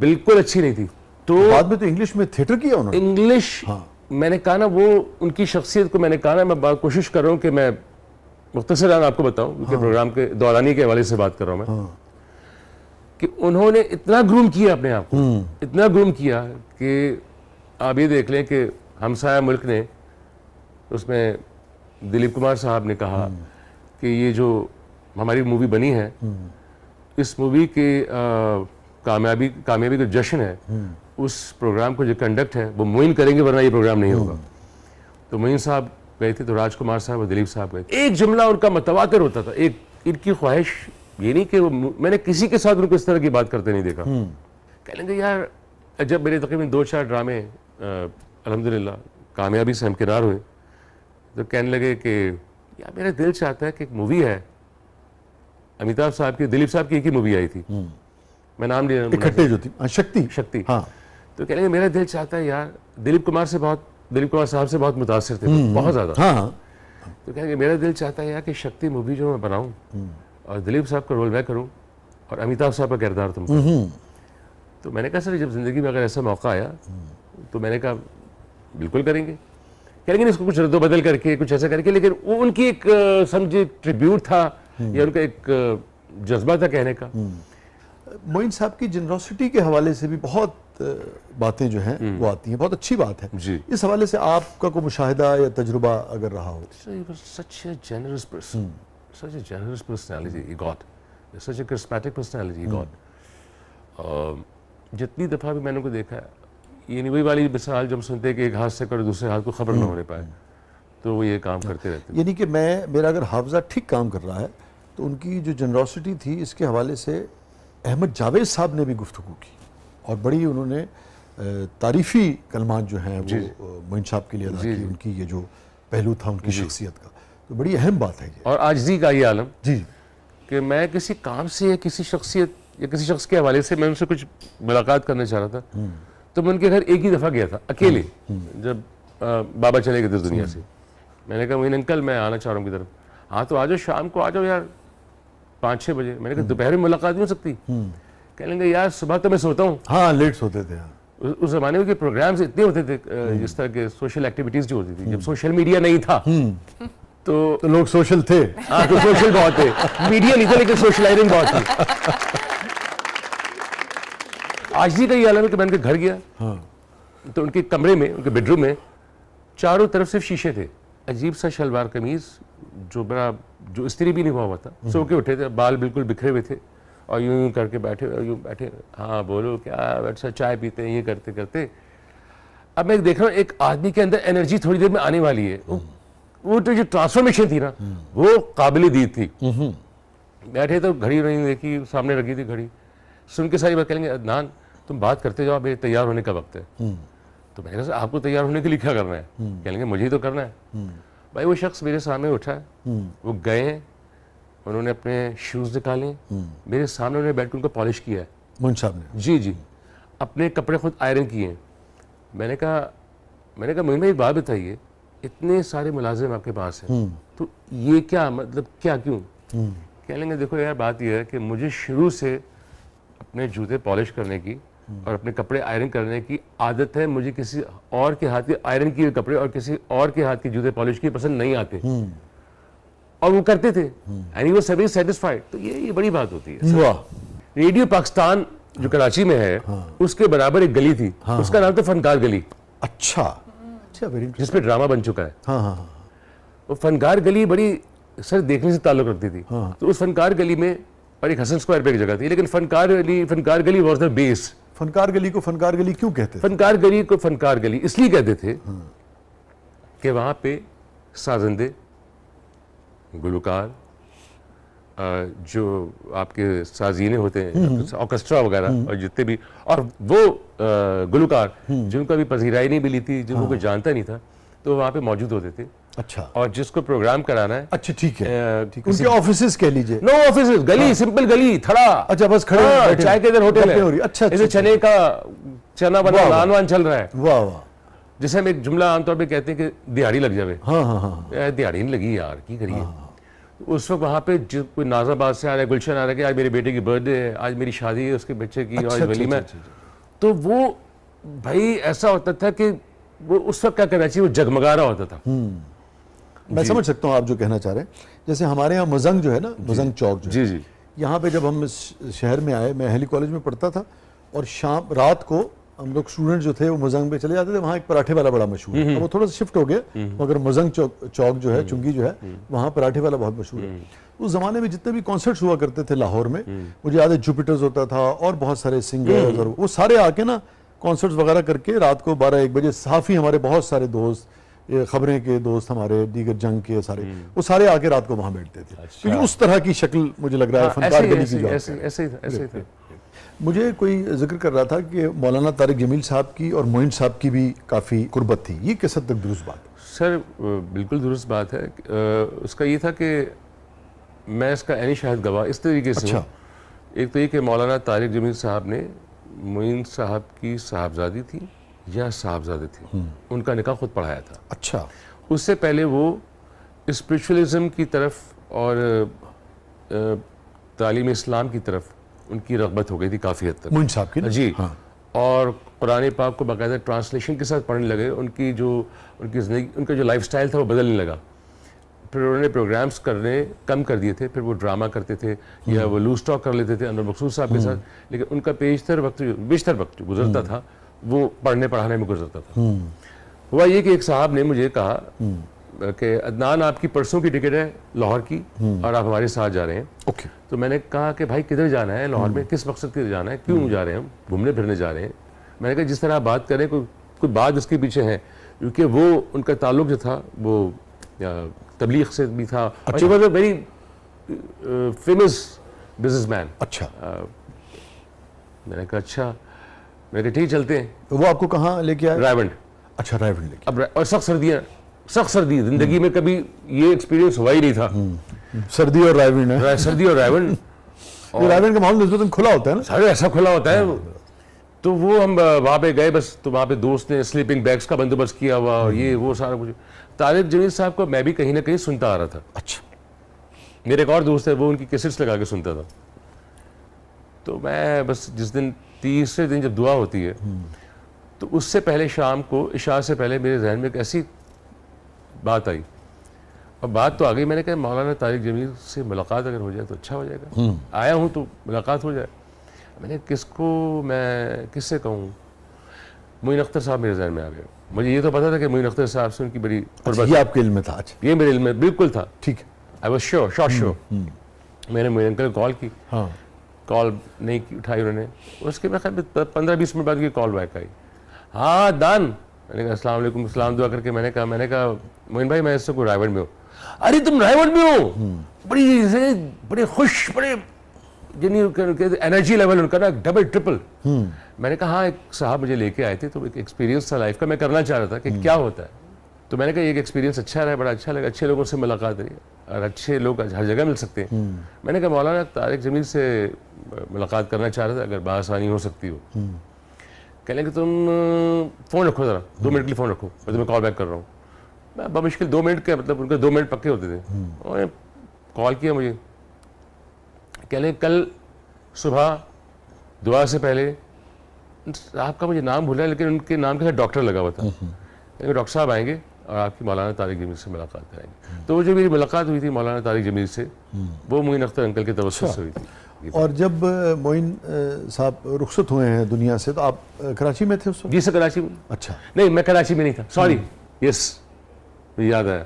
बिल्कुल अच्छी नहीं थी। तो बाद में तो इंग्लिश में थिएटर किया उन्होंने। इंग्लिश मैंने कहा ना, वो उनकी शख्सियत को मैंने कहा ना, मैं कोशिश कर रहा हूँ कि मैं मुख्तसरान आपको बताऊं, उनके प्रोग्राम के दौरानी के हवाले से बात कर रहा हूँ मैं, कि उन्होंने इतना ग्रूम किया अपने आप को, इतना ग्रूम किया कि आप ये देख लें कि हमसाया मुल्क ने, उसमें दिलीप कुमार साहब ने कहा कि ये जो हमारी मूवी बनी है, इस मूवी के कामयाबी का जश्न है, उस प्रोग्राम को जो कंडक्ट है वो मोइन करेंगे, वरना ये प्रोग्राम नहीं होगा। तो मोइन साहब गए थे, तो राजकुमार साहब और दिलीप साहब गए। एक जुमला उनका मुतवातिर होता था, एक इनकी ख्वाहिश ये नहीं कि मैंने किसी के साथ उनको इस तरह की बात करते नहीं देखा। कह लेंगे यार, जब मेरे तकरीबन 2-4 ड्रामे अल्हम्दुलिल्लाह कामयाबी से हमकिनार हुए, तो कहने लगे कि यार मेरा दिल चाहता है कि एक मूवी है अमिताभ साहब की, दिलीप साहब की एक ही मूवी आई थी, मैं नाम ले रहा हूँ, इकट्ठे जो थी, शक्ति। हाँ। तो कह लेंगे मेरा दिल चाहता है यार, दिलीप कुमार साहब से बहुत मुतासिर थे, बहुत ज्यादा। हाँ। तो कहेंगे मेरा दिल चाहता है यार कि शक्ति मूवी जो मैं बनाऊं और दिलीप साहब का रोल मैं करूं और अमिताभ साहब का किरदार तुम करो। तो मैंने कहा सर, जब जिंदगी में अगर ऐसा मौका आया तो मैंने कहा बिल्कुल करेंगे। कहेंगे इसको कुछ रद्दो बदल करके, कुछ ऐसा करके, लेकिन वो उनकी एक समझे ट्रिब्यूट था या उनका एक जज्बा था कहने का। मोइन साहब की जनरोसिटी के हवाले से भी बहुत बातें जो हैं वो आती हैं, बहुत अच्छी बात है जी। इस हवाले से आपका कोई मुशाहिदा या तजुर्बा अगर रहा हो? Such a generous person, such a generous personality he got, such a charismatic personality he got. जितनी दफ़ा भी मैंने उनको देखा है, ये नहीं वही वाली मिसाल जब सुनते हैं कि एक हाथ से करो दूसरे हाथ को खबर न होने पाए, तो वो ये काम करते रहते हैं। यानी कि मेरा अगर हाफजा ठीक काम कर रहा है तो उनकी जो जनरोसिटी थी, इसके हवाले से अहमद जावेद साहब ने भी गुफ्तगू की और बड़ी उन्होंने तारीफ़ी कलमात जो हैं वो मोइन साहब के लिए अदा की, उनकी ये जो पहलू था उनकी शख्सियत का, तो बड़ी अहम बात है ये। और आजिज़ी का ये आलम जी, कि मैं किसी काम से या किसी शख्सियत या किसी शख्स के हवाले से मैं उनसे कुछ मुलाकात करना चाह रहा था, तो मैं उनके घर एक ही दफ़ा गया था अकेले, जब बाबा चले गए थे दुनिया से। मैंने कहा मोइन अंकल मैं आना चाह रहा हूँ की तरफ। हाँ तो आ जाओ, शाम को आ जाओ यार 5-6 बजे। मैंने कहा दोपहर में मुलाकात नहीं हो सकती? कह लेंगे यार सुबह तो मैं सोता हूँ। हाँ, लेट सोते थे। उस जमाने में के प्रोग्राम्स इतने होते थे, जिस तरह के सोशल एक्टिविटीज जो होती थी, जब सोशल मीडिया नहीं था तो लोग सोशल थे। हाँ, तो सोशल बहुत थे, मीडिया नहीं था लेकिन सोशलाइजिंग बहुत थी। आज भी का ये आलम है कि मैं उनके घर गया, तो उनके कमरे में, उनके बेडरूम में चारों तरफ सिर्फ शीशे थे, अजीब सा शलवार कमीज जो इस्त्री भी नहीं हुआ था, सो के उठे थे, बाल बिल्कुल बिखरे हुए थे और यूं करके बैठे, हाँ बोलो क्या, अच्छा चाय पीते हैं, ये करते करते। अब मैं देख रहा हूँ एक आदमी के अंदर एनर्जी थोड़ी देर में आने वाली है, वो तो जो ट्रांसफॉर्मेशन थी ना वो काबिल दीद थी। बैठे तो घड़ी नहीं देखी, सामने रखी थी घड़ी, सुन के सारी बात कहेंगे अदनान तुम बात करते जाओ, मेरे तैयार होने का वक्त है। तो मैंने कहा आपको तैयार होने के लिए क्या करना है? कहेंगे मुझे ही तो करना है। भाई वो शख्स मेरे सामने उठा है, वो गए हैं, उन्होंने अपने शूज़ निकाले, मेरे सामने उन्होंने बैठ के उनको पॉलिश किया है मोइन साहब ने। जी, अपने कपड़े खुद आयरन किए हैं। मैंने कहा मोइन भाई एक बात बताइए, इतने सारे मुलाजिम आपके पास हैं, तो ये क्या मतलब, क्या क्यों? कह लेंगे देखो यार बात यह है कि मुझे शुरू से अपने जूते पॉलिश करने की और अपने कपड़े आयरन करने की आदत है, मुझे किसी और के हाथ के आयरन किए कपड़े और किसी और के हाथ के जूते पॉलिश किए पसंद नहीं आते। और वो करते थे and he was very satisfied. तो ये बड़ी बात होती है। वाह। रेडियो पाकिस्तान जो कराची में है, उसके बराबर एक गली थी, उसका नाम था फनकार गली। अच्छा, जिस पे ड्रामा बन चुका है। हाँ। वो फनकार गली बड़ी सर देखने से ताल्लुक रखती थी। तो उस फनकार गली में, और एक हसन स्क्वायर पे एक जगह थी, लेकिन फनकार गली वाज द बेस। फनकार गली को फनकार गली क्यों कहते थे? फनकार गली को फनकार गली इसलिए कहते थे कि वहां पे साजिंदे, गुलकार, जो आपके साजीने होते हैं, ऑर्केस्ट्रा वगैरह, और जितने भी, और वो गुलकार जिनको अभी पजीराई नहीं मिली थी, जिनको कोई जानता नहीं था, तो वहाँ पे मौजूद होते थे। अच्छा। और जिसको प्रोग्राम कराना है, अच्छा ठीक है, उनके ऑफिसेस कह लीजिए। नो ऑफिसेस, गली, सिंपल गली, थड़ा। अच्छा, बस खड़े चाय के इधर होटल है। अच्छा, इधर चने का चना बना, नान वान चल रहा है। वाह वाह। जैसे हम एक जुमला आमतौर पे कहते हैं कि दिहाड़ी लग जावे। हाँ। दिहाड़ी नहीं लगी यार, की करिए। तो उस वक्त वहाँ पे जो कोई नाजाबाद से आ रहा है, गुलशन आ रहा है कि आज मेरे बेटे की बर्थडे है, आज मेरी शादी है उसके बच्चे की, आज वलीमा है। तो वो भाई ऐसा होता था कि वो उस वक्त क्या करना चाहिए, वो जगमगा रहा होता था। मैं समझ सकता हूँ आप जो कहना चाह रहे हैं। जैसे हमारे यहाँ मजंग जो है ना, मजंग चौक जो है, जी जी, यहाँ पे जब हम इस शहर में आए, मैं अहली कॉलेज में पढ़ता था, और शाम रात को हम लोग स्टूडेंट जो थे वो मजंग पे चले जाते थे। वहाँ एक पराठे वाला बड़ा मशहूर है, अब वो थोड़ा सा शिफ्ट हो गया, मगर मजंग चौक जो है, चुंगी जो है, वहाँ पराठे वाला बहुत मशहूर है। उस जमाने में जितने भी कॉन्सर्ट्स हुआ करते थे लाहौर में, मुझे याद है जुपिटर्स होता था और बहुत सारे सिंगर्स, और वो सारे आके ना कॉन्सर्ट्स वगैरह करके रात को 12-1 बजे, साफी हमारे बहुत सारे दोस्त, ये खबरें के दोस्त हमारे, दीगर जंग के सारे, वो सारे आके रात को वहाँ बैठते थे। क्योंकि उस तरह की शक्ल मुझे लग रहा है फनकार गली की जो ऐसे ही था। मुझे कोई जिक्र कर रहा था कि मौलाना तारिक जमील साहब की और मोइन साहब की भी काफ़ी कुर्बत थी, ये किस हद तक दुरुस्त बात है? सर बिल्कुल दुरुस्त बात है। उसका ये था कि मैं इसका ऐनी शाहिद गवाह इस तरीके से हूँ। एक तो ये कि मौलाना तारिक जमील साहब ने मोइन साहब की साहबजादी थी या साहबजादे थे, उनका निकाह खुद पढ़ाया था। अच्छा। उससे पहले वो स्पिरिचुअलिज्म की तरफ और तालीम इस्लाम की तरफ उनकी रग़बत हो गई थी काफ़ी हद तक, मोइन साहब की ना? जी हाँ। और कुरान पाक को बाकायदा ट्रांसलेशन के साथ पढ़ने लगे। उनकी ज़िंदगी, उनका जो लाइफस्टाइल था वो बदलने लगा। फिर उन्होंने प्रोग्राम्स करने कम कर दिए थे, फिर वो ड्रामा करते थे या वो लूज टॉक कर लेते थे अनवर मकसूद साहब के साथ, लेकिन उनका बेशतर वक्त जो गुजरता था वो पढ़ने पढ़ाने में गुजरता था। हुआ ये कि एक साहब ने मुझे कहा कि अदनान आपकी परसों की टिकट है लाहौर की और आप हमारे साथ जा रहे हैं। ओके। तो मैंने कहा कि भाई किधर जाना है लाहौर में, किस मकसद के लिए जाना है, क्यों जा रहे हैं, हम घूमने फिरने जा रहे हैं। मैंने कहा जिस तरह आप बात करें कोई बात इसके पीछे है, क्योंकि वो उनका ताल्लुक जो था वो तबलीग से भी था। अच्छा। Was a very famous businessman. अच्छा। मैंने कहा अच्छा, मैंने कहा ठीक चलते हैं। तो वो आपको कहाँ लेके आए? रायवंड। अच्छा, रायवंड लेके। अब और सख्त सर्दी, जिंदगी में कभी ये एक्सपीरियंस हुआ ही नहीं था। सर्दी और रायवंड है। सर्दी और रायवंड और रायवंड का माहौल निस्बतन खुला होता है ना? सारे ऐसा खुला होता है। तो वो हम वहाँ पे गए, बस तो वहाँ पे दोस्त ने स्लीपिंग बैग्स का बंदोबस्त किया हुआ और ये वो सारा कुछ। तारिक जमील साहब को मैं भी कहीं ना कहीं सुनता आ रहा था। अच्छा। मेरे एक और दोस्त है, वो उनकी कैसेट्स लगा के सुनता था। तो मैं बस जिस दिन तीसरे दिन जब दुआ होती है, तो उससे पहले शाम को इशा से पहले मेरे जहन में एक ऐसी बात आई, और बात तो आ गई। मैंने कहा मौलाना तारिक जमील से मुलाकात अगर हो जाए तो अच्छा हो जाएगा। आया हूँ तो मुलाकात हो जाए। मैंने किससे कहूँ? मोइन अख्तर साहब मेरे जहन में आ गए। मुझे ये तो पता था कि मोइन अख्तर साहब से उनकी बड़ी ये आपके इल्म में था? अच्छा, ये मेरे इल्म में बिल्कुल था। ठीक है। I was sure. मैंने मोइन अंकल को कॉल की। हाँ। कॉल नहीं की, उठाई उन्होंने। उसके मैं 15-20 मिनट बाद की कॉल बैक आई। हाँ दान। मैंने कहा अस्सलाम वालेकुम, सलाम दुआ करके मैंने कहा मोइन भाई मैं इससे कोई रायवंड में हूँ। अरे तुम रायवंड में हो? बड़े खुश, बड़े एनर्जी लेवल उनका ना डबल ट्रिपल। मैंने कहा हाँ, एक साहब मुझे लेके आए थे, तो एक एक्सपीरियंस था लाइफ का, मैं करना चाह रहा था कि क्या होता है। तो मैंने कहा एक एक्सपीरियंस अच्छा रहा, बड़ा अच्छा लगा, अच्छे लोगों से मुलाकात रही और अच्छे लोग हर जगह मिल सकते हैं। मैंने कहा मौलाना तारिक जमील से मुलाकात करना चाह रहा था, अगर बासानी हो सकती हो। कहने कि तुम फ़ोन रखो ज़रा, 2 मिनट के लिए फ़ोन रखो, मैं तुम्हें कॉल बैक कर रहा हूँ। मैं बमुश्किल 2 मिनट के, मतलब उनके 2 मिनट पक्के होते थे। उन्होंने कॉल किया मुझे, कहने कल सुबह दुआ से पहले, आपका मुझे नाम भूला लेकिन उनके नाम के साथ डॉक्टर लगा हुआ था। डॉक्टर साहब आएंगे और आपकी मौलाना तारिक जमील से मुलाकात कराएंगे। तो वो जो मेरी मुलाकात हुई थी मौलाना तारिक जमील से, वो मोइन अख्तर अंकल के तवस्सुत से हुई थी। और जब मोइन साहब रुखसत हुए हैं दुनिया से, तो आप कराची में थे उस वक्त? जी सर, कराची में। अच्छा। नहीं, मैं कराची में नहीं था, सॉरी। यस, मुझे याद आया।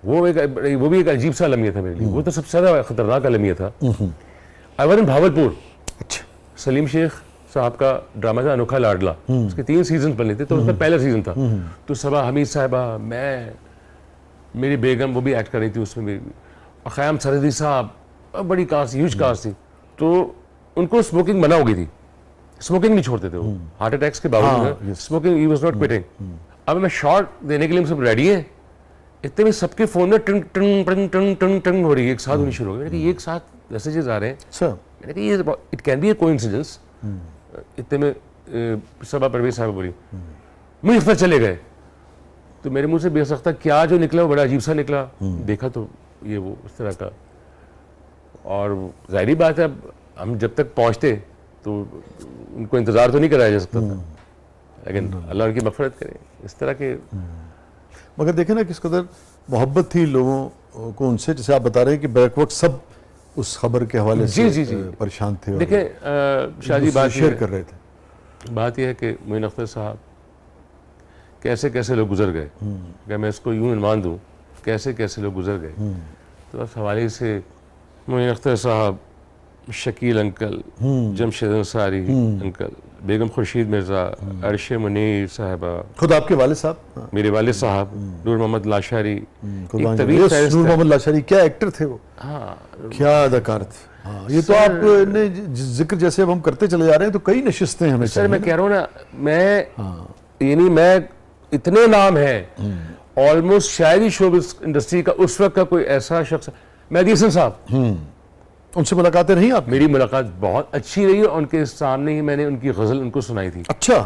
वो भी एक अजीब सा अलमिया था मेरे लिए। वो तो सबसे ज़्यादा खतरनाक अलमिया था। I was in Bahawalpur. अच्छा। सलीम शेख साहब का ड्रामा था अनोखा लाडला, उसके 3 सीजन बने थे, तो उसका पहला सीजन था। तो सबा हमीद साहिबा, मैं, मेरी बेगम, वो भी एक्ट कर रही थी उसमें, मेरी, और ख़याम सरहदी साहब, बड़ी कास्ट, ह्यूज कास्ट थी। तो उनको स्मोकिंग मना हो गई थी, स्मोकिंग नहीं छोड़ते थे वो, हार्ट अटैक्स के बावजूद smoking, he was not quitting. अब मैं शॉट देने के लिए सब रेडी है, इतने में सबके फ़ोन में टंग टंग टंग टंग टंग टंग हो रही है, एक साथ होनी शुरू हो गई। मैंने कहा ये एक साथ मैसेजेस आ रहे हैं। मैंने कहा ये it can be A coincidence. इतने में सबा परवेज साहब बोली मुझे चले गए। तो मेरे मुंह से बेसख्ता क्या जो निकला वो बड़ा अजीब सा निकला। देखा तो ये वो इस तरह का। और जाहिर बात है अब हम जब तक पहुंचते तो उनको इंतज़ार तो नहीं कराया जा सकता था, लेकिन अल्लाह उनकी मग़फ़िरत करे। इस तरह के मगर देखें ना किस कदर मोहब्बत थी लोगों को उनसे, जैसे आप बता रहे हैं कि बैक वक्त सब उस खबर के हवाले से जी। परेशान थे और देखें शादी बात शेयर कर रहे थे। बात यह है कि मोइन अख्तर साहब कैसे कैसे लोग गुजर गए, अगर मैं इसको यूं मान दूं कैसे कैसे लोग गुजर गए, तो उस हवाले से मोइन अख्तर साहब, शकील अंकल, जमशेद अंसारी अंकल, बेगम खुर्शीद मिर्ज़ा, अर्श मुनीर साहबा, खुद आपके वाले साहब, हाँ, मेरे वाले साहब नूर मोहम्मद लाशारी, कुर्बान एक जाए। तवील यस, फहरिस्त नूर है। मोहम्मद लाशारी क्या एक्टर थे वो, हाँ क्या अदाकार थे। हाँ, ये तो आपने जिक्र जैसे अब हम करते चले जा रहे हैं तो कई नशिस्तें हमें सर मैं चाहिए कह रहा हूँ ना, मैं यानी मैं इतने नाम हैं ऑलमोस्ट शायद ही शोबिज़ इंडस्ट्री का उस वक्त का कोई ऐसा शख्स, मेहदी हसन साहब, उनसे मुलाकातें रही आप? मेरी मुलाकात बहुत अच्छी रही और उनके सामने ही मैंने उनकी गज़ल उनको सुनाई थी। अच्छा।